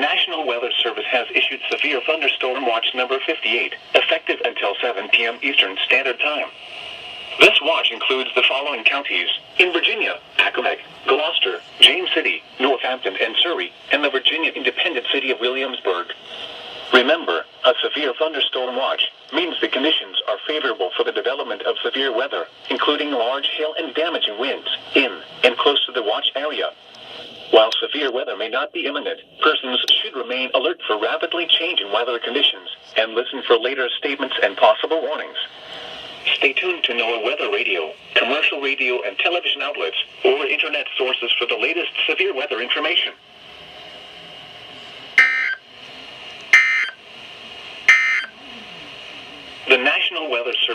National Weather Service has issued Severe Thunderstorm Watch number 58, effective until 7 p.m. Eastern Standard Time. This watch includes the following counties: in Virginia, Accomack, Gloucester, James City, Northampton, and Surrey, and the Virginia independent city of Williamsburg. Remember, a severe thunderstorm watch means the conditions are favorable for the development of severe weather, including large hail and damaging winds, in and close to the watch area. While severe weather may not be imminent, persons should remain alert for rapidly changing weather conditions and listen for later statements and possible warnings. Stay tuned to NOAA Weather Radio, commercial radio and television outlets, or internet sources for the latest severe weather information. The National Weather Service